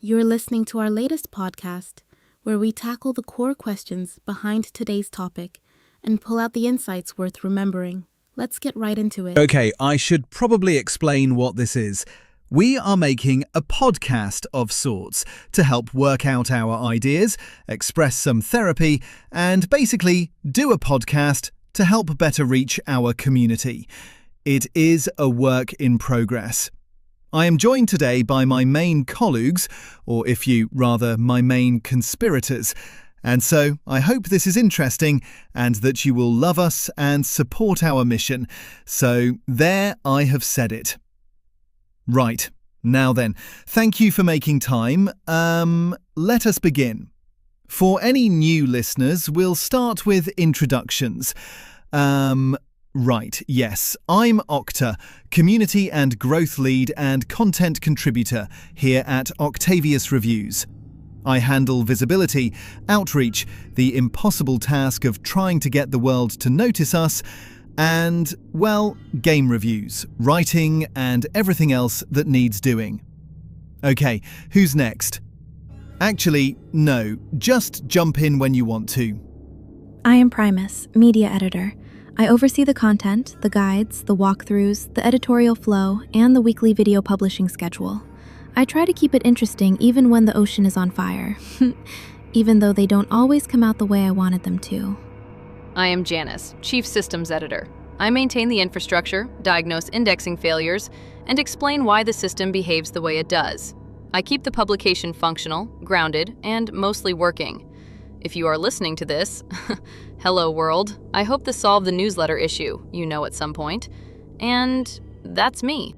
You're listening to our latest podcast, where we tackle the core questions behind today's topic and pull out the insights worth remembering. Let's get right into it. Okay, I should probably explain what this is. We are making a podcast of sorts to help work out our ideas, express some therapy, and basically do a podcast to help better reach our community. It is a work in progress. I am joined today by my main colleagues, or if you rather, my main conspirators. And so I hope this is interesting and that you will love us and support our mission. So there I have said it. Right, now then, thank you for making time. Let us begin. For any new listeners, we'll start with introductions. Right, yes, I'm Octa, Community and Growth Lead and Content Contributor here at Octavius Reviews. I handle visibility, outreach, the impossible task of trying to get the world to notice us, and, well, game reviews, writing, and everything else that needs doing. Okay, who's next? Actually, no, just jump in when you want to. I am Primus, Media Editor. I oversee the content, the guides, the walkthroughs, the editorial flow, and the weekly video publishing schedule. I try to keep it interesting even when the ocean is on fire, even though they don't always come out the way I wanted them to. I am Janice, Chief Systems Editor. I maintain the infrastructure, diagnose indexing failures, and explain why the system behaves the way it does. I keep the publication functional, grounded, and mostly working. If you are listening to this, hello world, I hope to solve the newsletter issue, at some point. And that's me.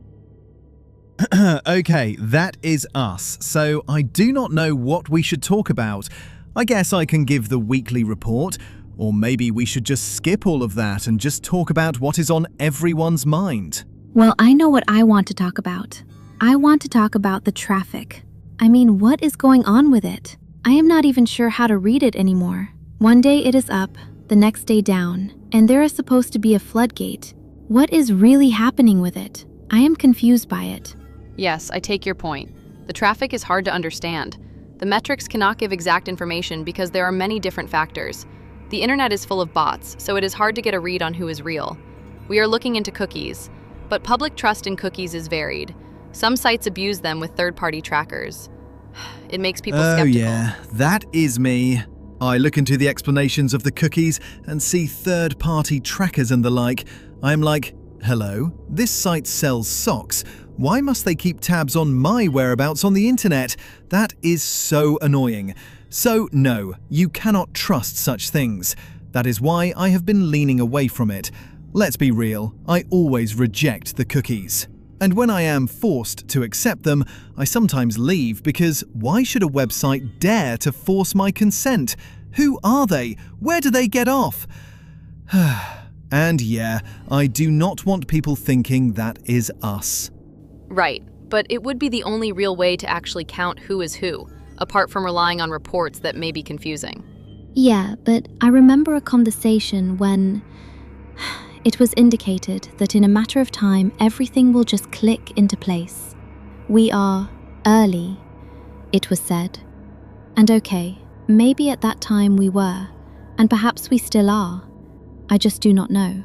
Okay, that is us, so I do not know what we should talk about. I guess I can give the weekly report, or maybe we should just skip all of that and just talk about what is on everyone's mind. Well, I know what I want to talk about. I want to talk about the traffic. I mean, what is going on with it? I am not even sure how to read it anymore. One day it is up, the next day down, and there is supposed to be a floodgate. What is really happening with it? I am confused by it. Yes, I take your point. The traffic is hard to understand. The metrics cannot give exact information because there are many different factors. The internet is full of bots, so it is hard to get a read on who is real. We are looking into cookies, but public trust in cookies is varied. Some sites abuse them with third-party trackers. It makes people skeptical. Oh yeah, that is me. I look into the explanations of the cookies and see third-party trackers and the like. I'm like, hello, this site sells socks. Why must they keep tabs on my whereabouts on the internet? That is so annoying. So no, you cannot trust such things. That is why I have been leaning away from it. Let's be real, I always reject the cookies. And when I am forced to accept them, I sometimes leave because why should a website dare to force my consent? Who are they? Where do they get off? And yeah, I do not want people thinking that is us. Right, but it would be the only real way to actually count who is who, apart from relying on reports that may be confusing. Yeah, but I remember a conversation when it was indicated that in a matter of time, everything will just click into place. We are early, it was said. And okay, maybe at that time we were, and perhaps we still are. I just do not know.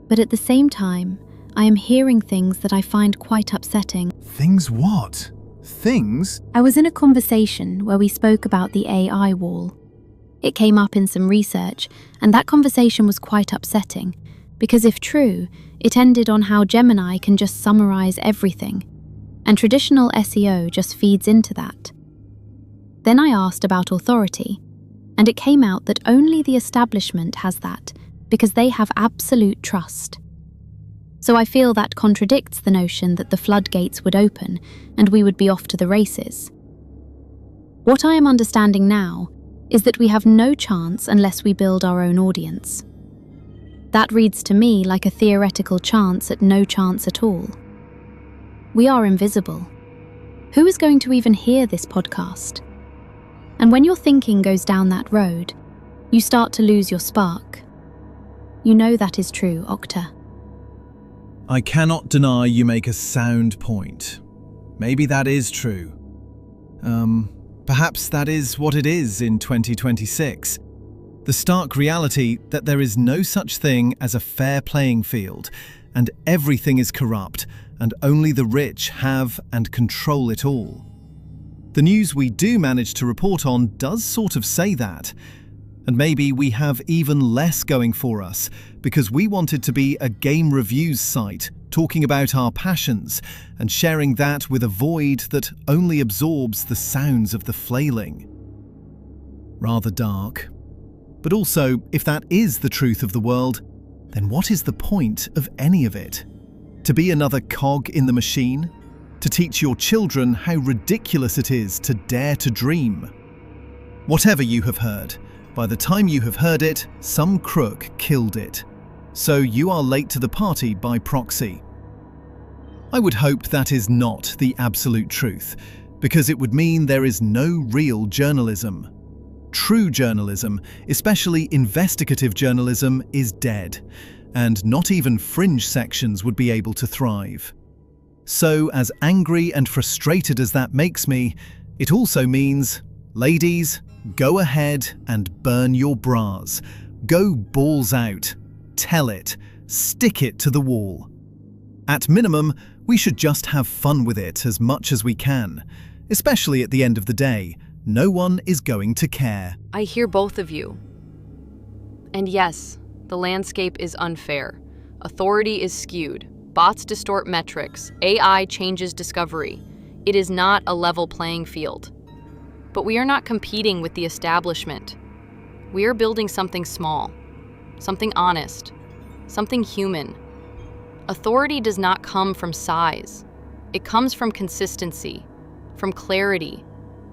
But at the same time, I am hearing things that I find quite upsetting. Things what? Things? I was in a conversation where we spoke about the AI wall. It came up in some research, and that conversation was quite upsetting. Because if true, it ended on how Gemini can just summarize everything, and traditional SEO just feeds into that. Then I asked about authority, and it came out that only the establishment has that, because they have absolute trust. So I feel that contradicts the notion that the floodgates would open, and we would be off to the races. What I am understanding now is that we have no chance unless we build our own audience. That reads to me like a theoretical chance at no chance at all. We are invisible. Who is going to even hear this podcast? And when your thinking goes down that road, you start to lose your spark. You know that is true, Octa. I cannot deny you make a sound point. Maybe that is true. Perhaps that is what it is in 2026. The stark reality that there is no such thing as a fair playing field, and everything is corrupt, and only the rich have and control it all. The news we do manage to report on does sort of say that. And maybe we have even less going for us, because we wanted to be a game reviews site, talking about our passions, and sharing that with a void that only absorbs the sounds of the flailing. Rather dark. But also, if that is the truth of the world, then what is the point of any of it? To be another cog in the machine? To teach your children how ridiculous it is to dare to dream? Whatever you have heard, by the time you have heard it, some crook killed it. So you are late to the party by proxy. I would hope that is not the absolute truth, because it would mean there is no real journalism. True journalism, especially investigative journalism, is dead, and not even fringe sections would be able to thrive. So, as angry and frustrated as that makes me, it also means, ladies, go ahead and burn your bras. Go balls out. Tell it. Stick it to the wall. At minimum, we should just have fun with it as much as we can. Especially at the end of the day, no one is going to care. I hear both of you. And yes, the landscape is unfair. Authority is skewed. Bots distort metrics. AI changes discovery. It is not a level playing field. But we are not competing with the establishment. We are building something small, something honest, something human. Authority does not come from size. It comes from consistency, from clarity,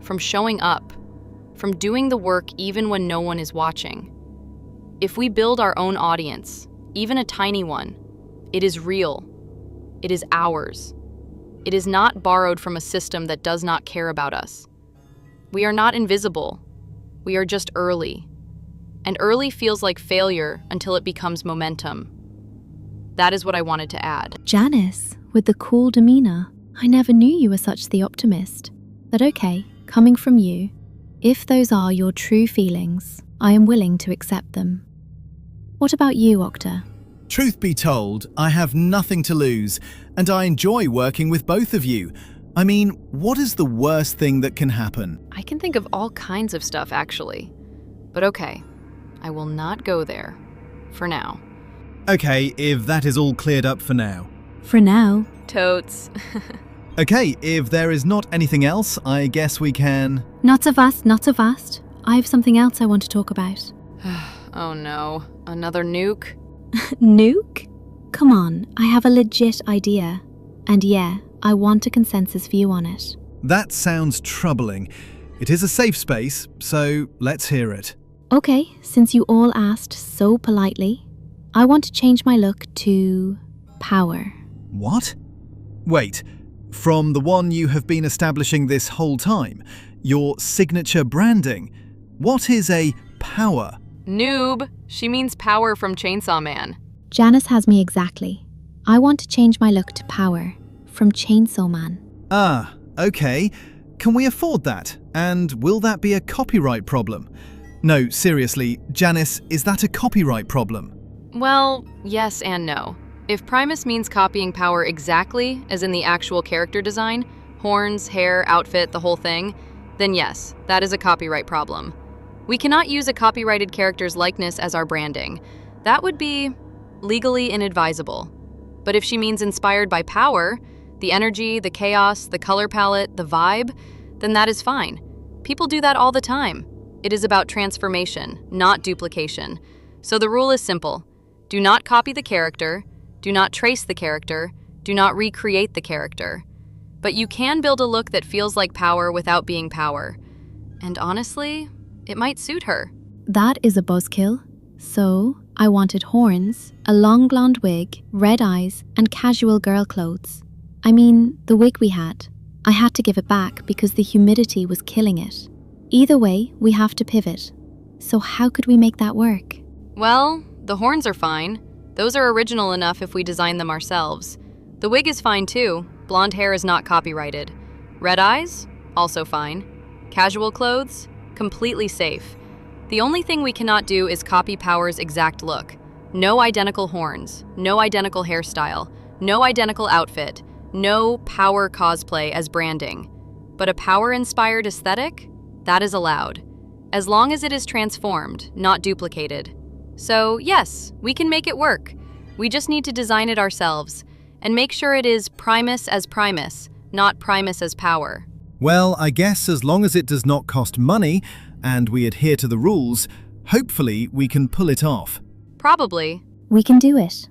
from showing up, from doing the work even when no one is watching. If we build our own audience, even a tiny one, it is real. It is ours. It is not borrowed from a system that does not care about us. We are not invisible. We are just early. And early feels like failure until it becomes momentum. That is what I wanted to add. Janice, with the cool demeanor, I never knew you were such the optimist. But okay, coming from you, if those are your true feelings, I am willing to accept them. What about you, Octa? Truth be told, I have nothing to lose, and I enjoy working with both of you. I mean, what is the worst thing that can happen? I can think of all kinds of stuff, actually. But okay, I will not go there. For now. Okay, if that is all cleared up for now. For now. Totes. Okay, if there is not anything else, I guess we can... Not so fast, not so fast. I have something else I want to talk about. Oh no, another nuke? Nuke? Come on, I have a legit idea. And yeah, I want a consensus view on it. That sounds troubling. It is a safe space, so let's hear it. Okay, since you all asked so politely, I want to change my look to power. What? Wait, from the one you have been establishing this whole time? Your signature branding? What is a power? Noob! She means power from Chainsaw Man. Janice has me exactly. I want to change my look to power, from Chainsaw Man. Ah, okay. Can we afford that? And will that be a copyright problem? No, seriously, Janice, is that a copyright problem? Well, yes and no. If Primus means copying power exactly, as in the actual character design, horns, hair, outfit, the whole thing, then yes, that is a copyright problem. We cannot use a copyrighted character's likeness as our branding. That would be legally inadvisable. But if she means inspired by power, the energy, the chaos, the color palette, the vibe, then that is fine. People do that all the time. It is about transformation, not duplication. So the rule is simple. Do not copy the character, do not trace the character, do not recreate the character. But you can build a look that feels like power without being power. And honestly, it might suit her. That is a buzzkill. So, I wanted horns, a long blonde wig, red eyes, and casual girl clothes. I mean, the wig we had. I had to give it back because the humidity was killing it. Either way, we have to pivot. So how could we make that work? Well, the horns are fine. Those are original enough if we design them ourselves. The wig is fine too. Blonde hair is not copyrighted. Red eyes? Also fine. Casual clothes? Completely safe. The only thing we cannot do is copy Power's exact look. No identical horns, no identical hairstyle, no identical outfit, no Power cosplay as branding. But a Power-inspired aesthetic? That is allowed. As long as it is transformed, not duplicated. So yes, we can make it work. We just need to design it ourselves and make sure it is Primus as Primus, not Primus as Power. Well, I guess as long as it does not cost money and we adhere to the rules, hopefully we can pull it off. Probably. We can do it.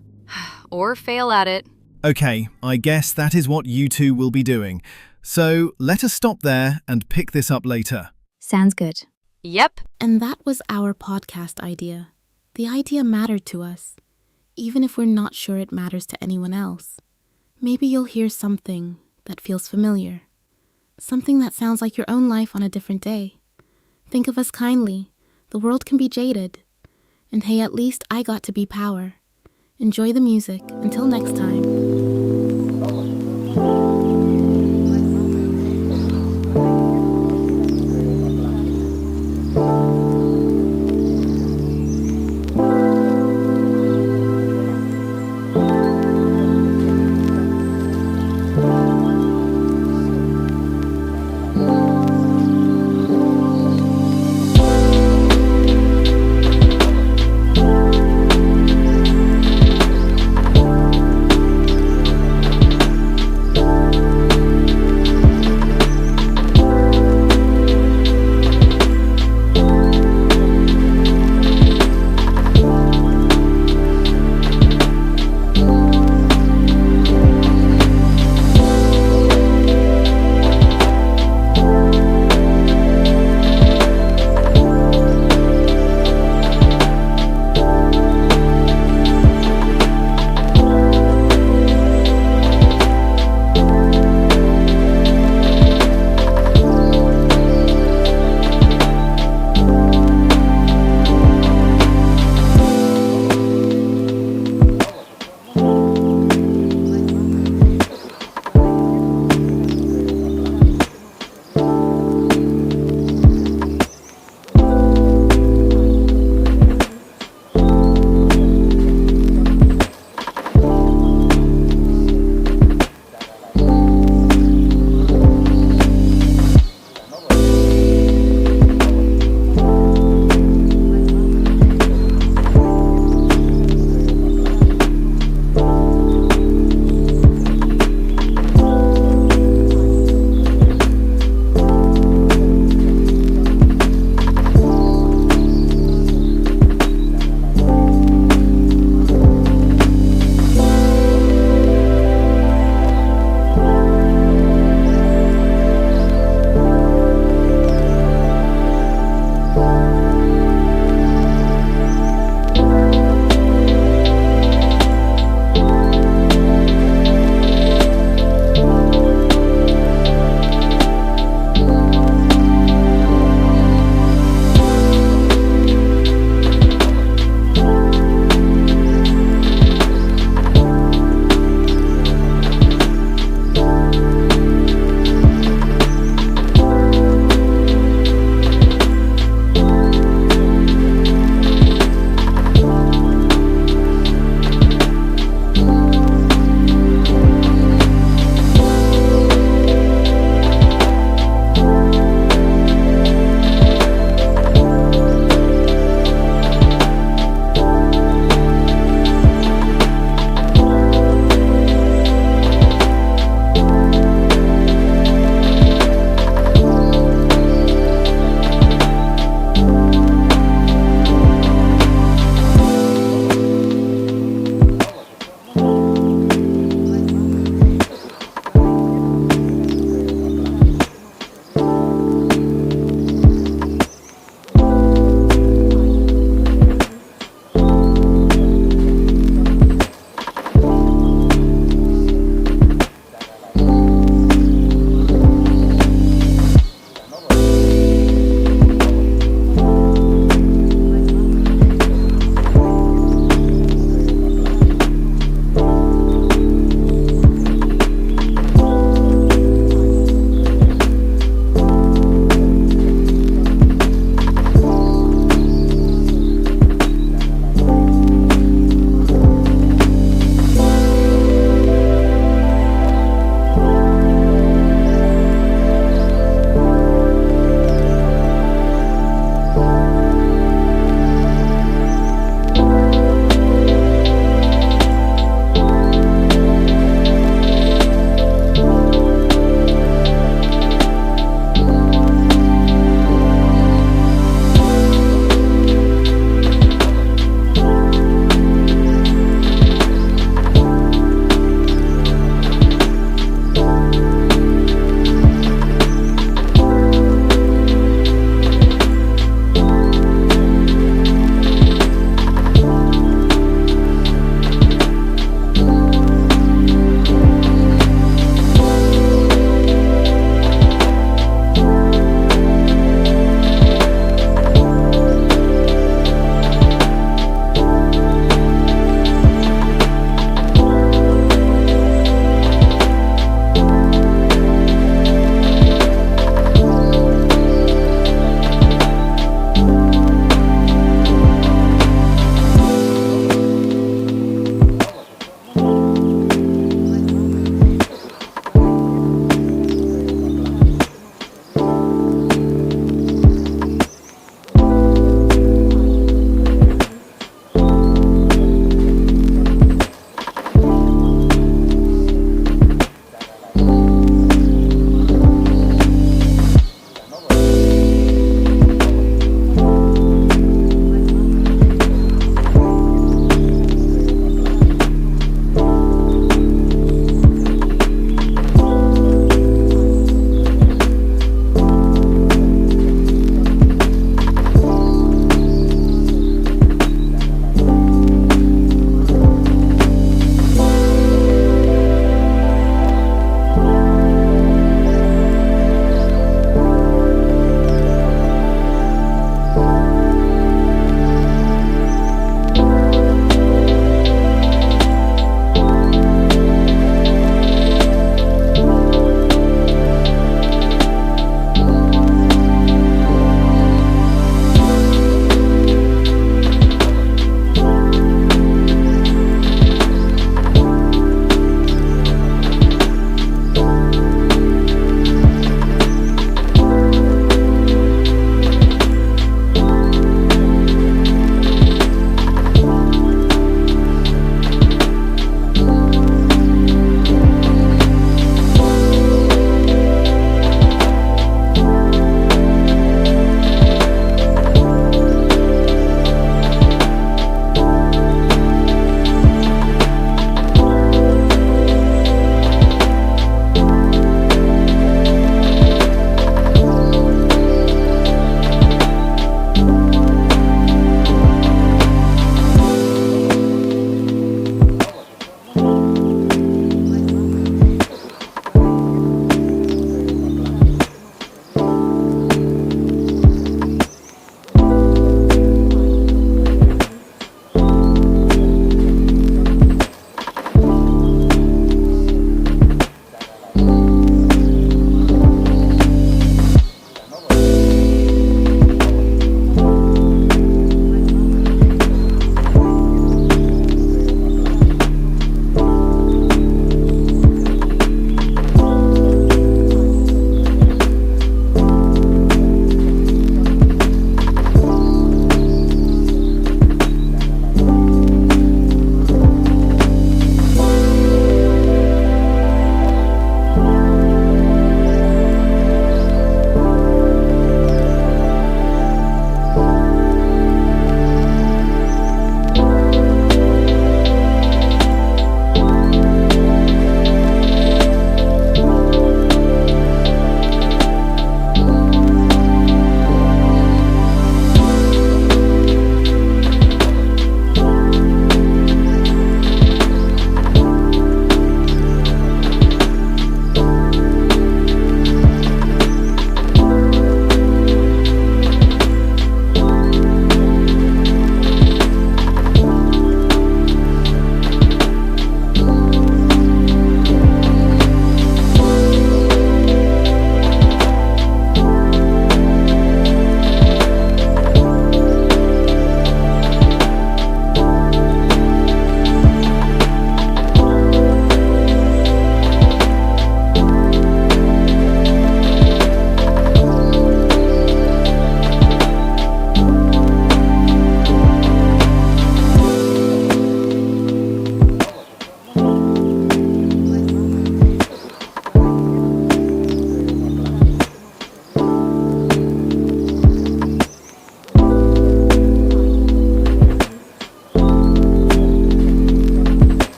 Or fail at it. Okay, I guess that is what you two will be doing. So let us stop there and pick this up later. Sounds good. Yep. And that was our podcast idea. The idea mattered to us, even if we're not sure it matters to anyone else. Maybe you'll hear something that feels familiar. Something that sounds like your own life on a different day. Think of us kindly. The world can be jaded. And hey, at least I got to be Power. Enjoy the music. Until next time.